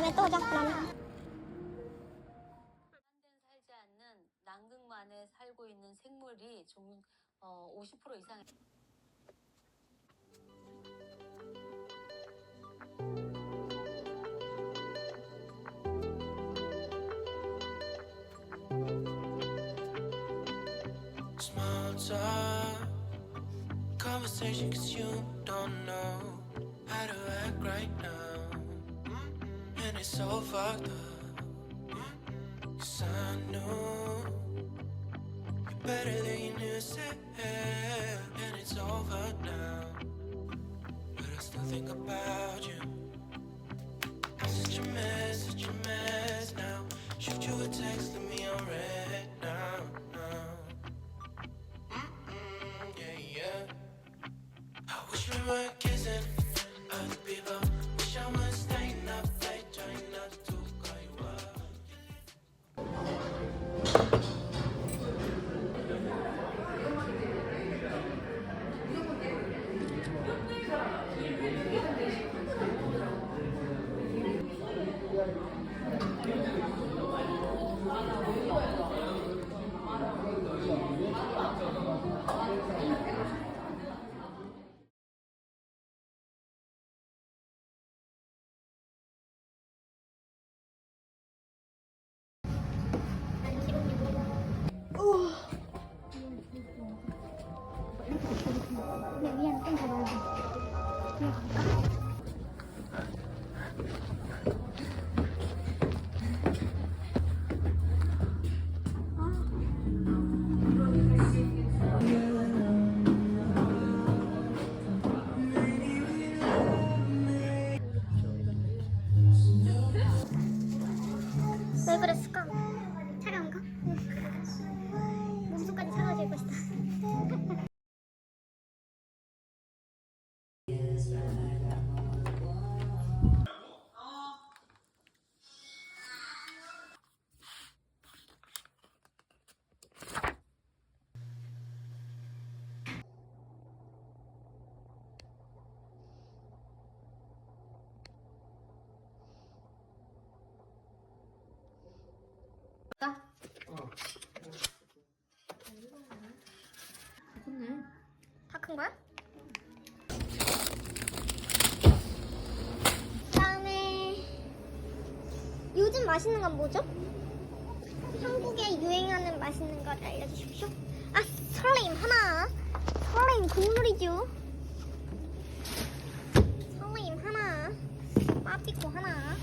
다음에 또 오자. 그러면. 살지 않는 남극만에 살고 있는 생물이 50% 이상. Small talk conversation, 'cause you don't know how to act right now, and it's so fucked up, 'cause I know you're better than you knew yourself, and it's over now, but I still think about you. I'm such a mess now. Shoot you a text, leave me on red now. Yeah, yeah. I wish we were kissing other people. Wish I was staying up late, trying not to call you up. 근데 위에는 좀 더 넓어. 위에 갈까? 왜 그랬을까? 차가운가? 몸속까지 차가워질 것이다. 다 큰 거야? 그다음에 요즘 맛있는 건 뭐죠? 한국에 유행하는 맛있는 거 알려주십시오. 아, 설레임 하나. 설레임 국물이죠. 설레임 하나. 빠삐코 하나.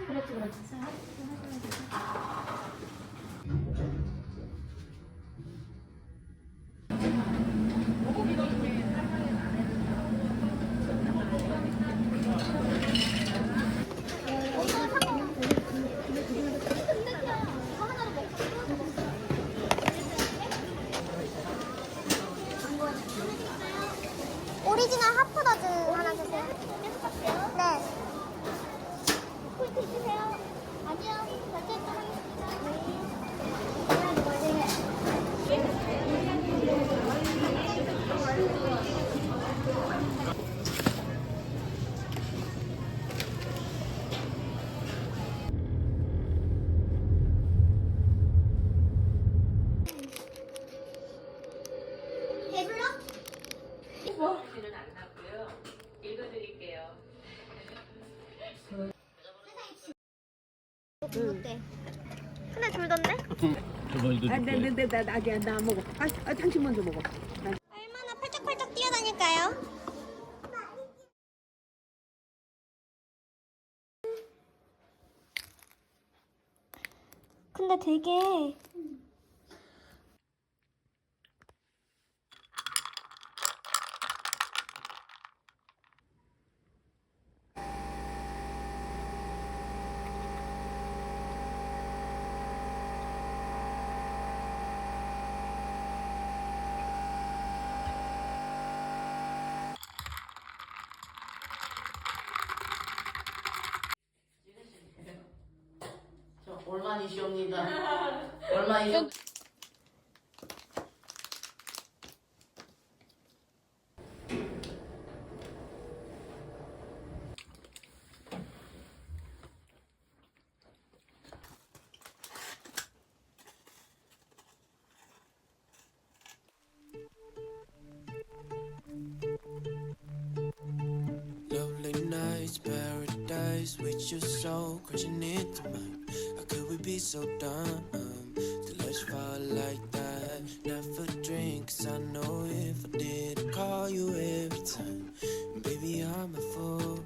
그렇지. 오리지널 하프더즈 하나 주세요. 네. 콜트 주세요. 안녕. 결제 좀 배불러? 지는 안 났고요. 읽어드릴게요. 어때? 근데 줄던데? 나 먹어. 당신 먼저 먹어. 얼마나 펄쩍펄쩍 뛰어다닐까요? 근데 되게 얼마이시옵니다. 얼마이시옵? is your soul crashing into mine? How could we be so dumb to let you fall like that? Never drink, 'cause I know if I did, I'd call you every time. Baby, I'm a fool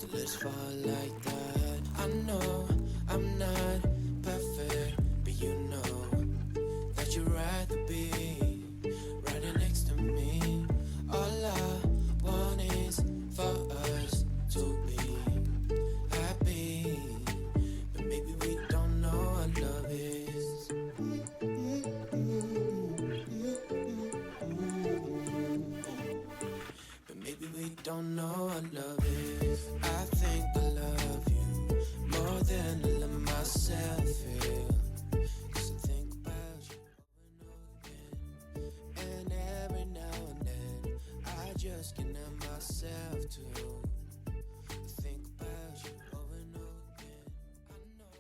to let you fall like that. I know I'm not perfect, but you know that you'd rather be right next to me. All I want is for us to be happy, but maybe we don't know what love is. But maybe we don't know what love is. I think I love you more than I love myself, yeah. 'Cause I think about you over and over again, and every now and then I just can't help myself to think about you over and over again. I know.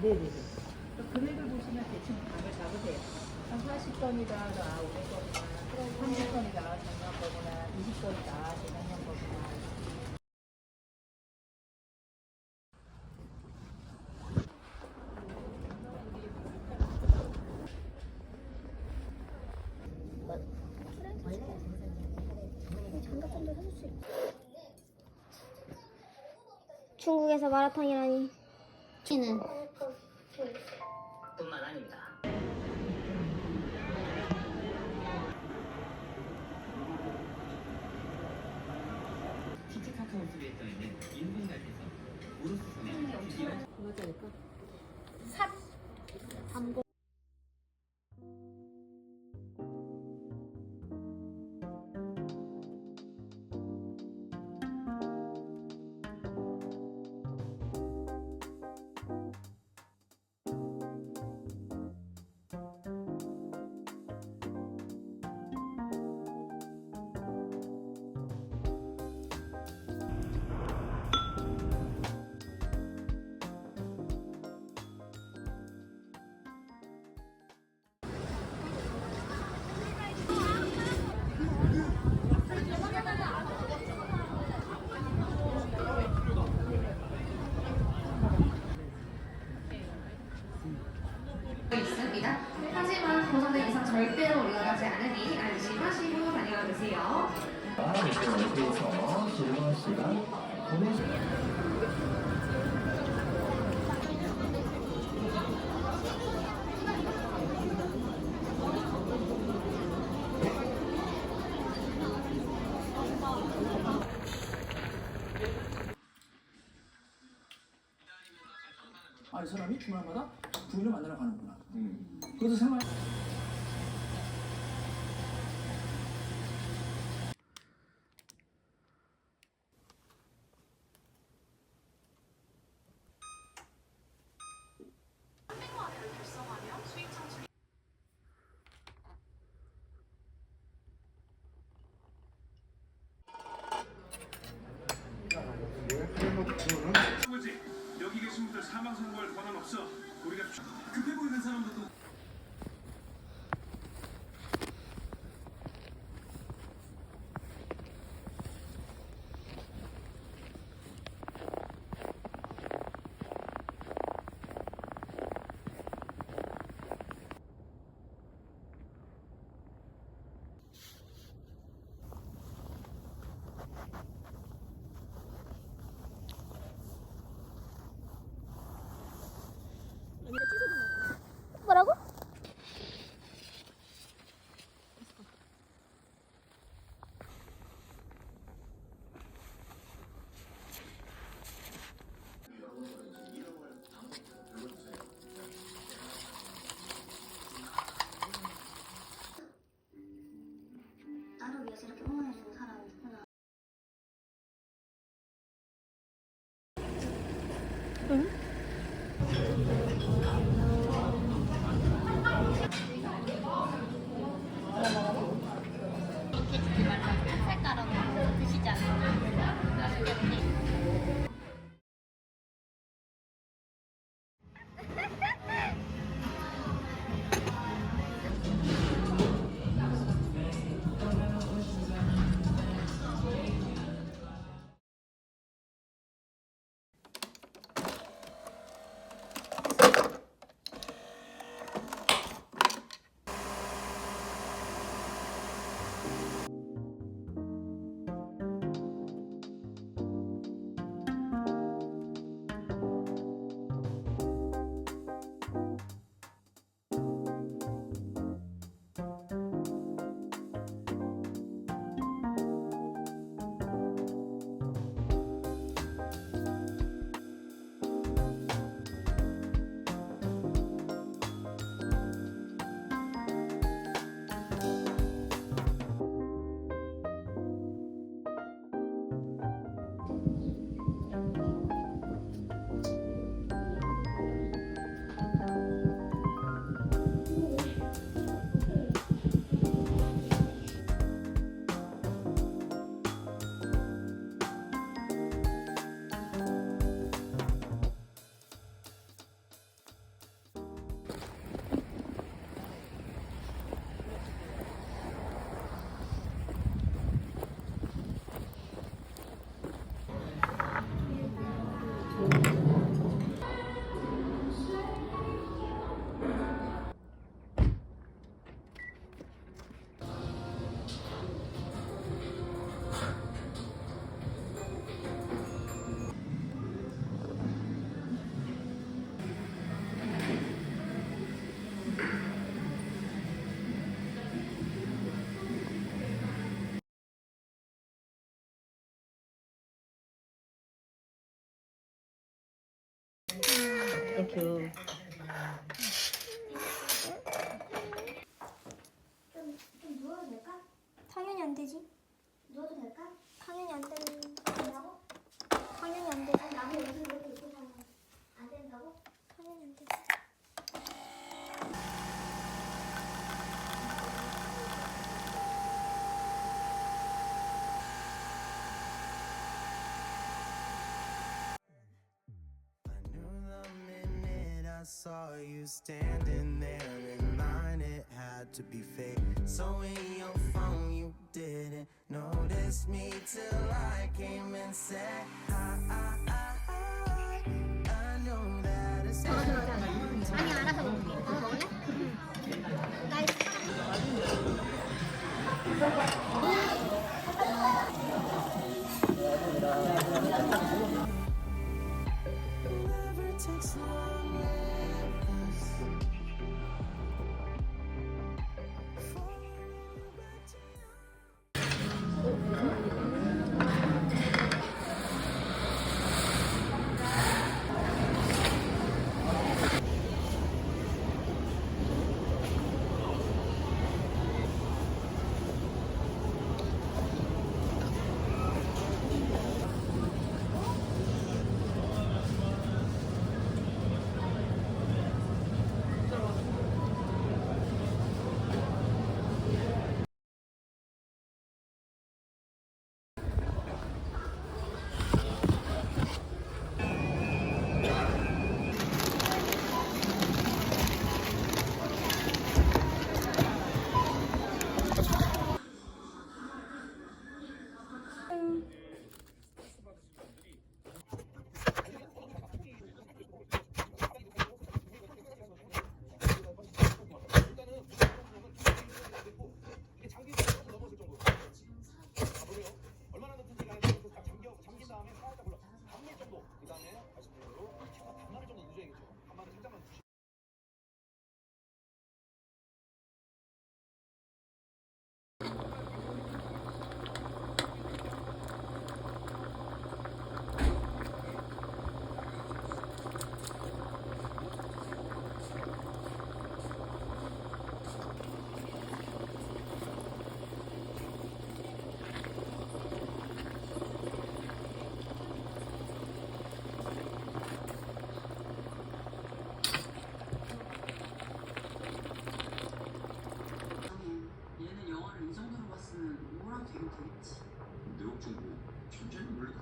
네네네. 금액을 보시면 대충 감을 잡으세요. 한 40건이다, 500건이다, 30건이다, 작년 거구나, 20건이다, 재작년 거구나. 장갑 좀더 사줄 수 있어. 중국에서 마라탕이라니. 는 뿐만 아닙니다. 티키타카 호텔에 떠있는 인문가에서 우르스선의 이런 그러자니까. 담고. 있습니다. 하지만 보상된 이상 절대로 올라가지 않으니 안심하시고 다녀와 주세요. 그래서 즐거운 시간 보내주세요. 이 사람이 주말마다 부인을 만나러 가는구나. 그래서 생활. 사망 선고할 권한 없어. 우리가 급해 보이는 사람들도. 뭐라고? 나를 위해서 이렇게 응원해주는 사람이 있구나. 이렇게 주지 말라고 색깔하고 드시지 않아요. 맛있겠지? 땡큐. 좀 누워도 될까? 당연히 안 되지. 누워도 될까? 당연히 안 된다고? 당연히 안 되지. 나무 여기서 이렇게 있고 안 된다고? 당연히 안 되지. I saw you standing there in line, it had to be fake. So in your phone you didn't notice me till I came and said I know that it's 아니 알아서 먹을게. 너 먹을래? 나 never takes long with us.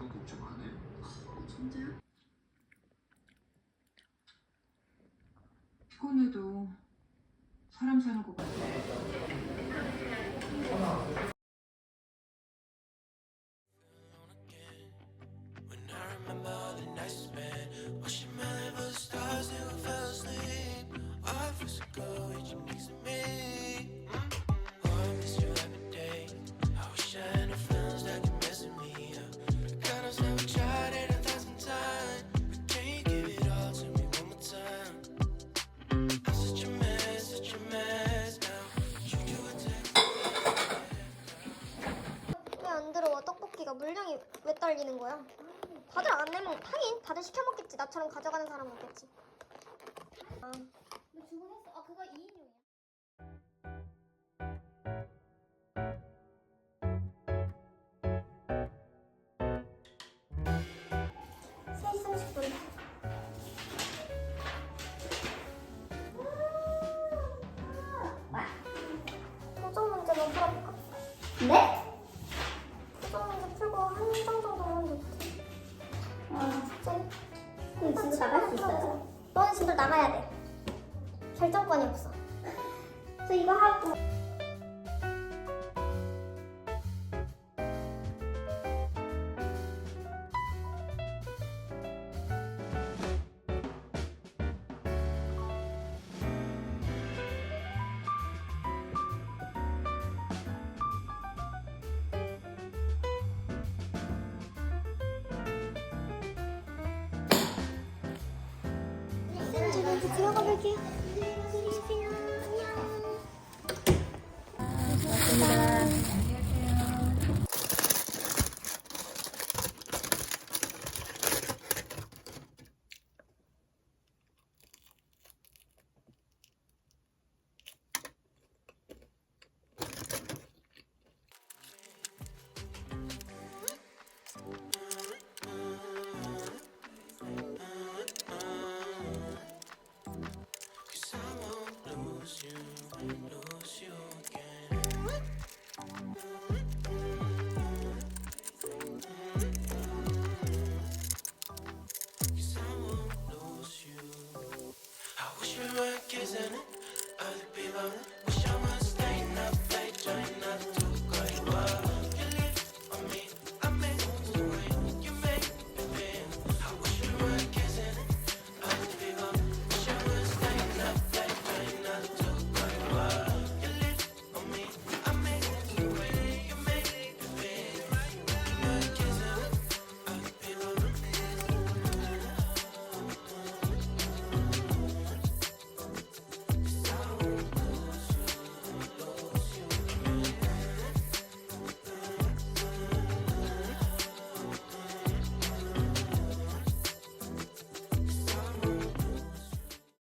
그거 걱정 안 해? 진짜요? 피곤해도 사람 사는 거 같아. When I remember the nights spent watching my life for the stars till I fell asleep. I feel so good when you're next to me. Oh, I miss you every day. I wish I had no feelings that could mess with me up. God knows that we tried it 1,000 times, but can you give it all to me one more time? I'm such a mess now. You do it to 왜 안 들어와? 떡볶이가 물량이 왜 딸리는 거야? 다들 안 내면 하긴 다들 시켜 먹겠지. 나처럼 가져가는 사람은 없겠지. 아, 너 주문했어? 아, 그거 2인용이야. 토종 문제만 풀어볼까? 네? 토종 문제 풀고 한 장 정도만 놓지. 숙제. 그럼 진도 나갈 수 있어요? 너는 진도 나가야 돼. 결정권이 없어. 저 이거 하고. 쌤, 제가 이제 들어가 볼게요.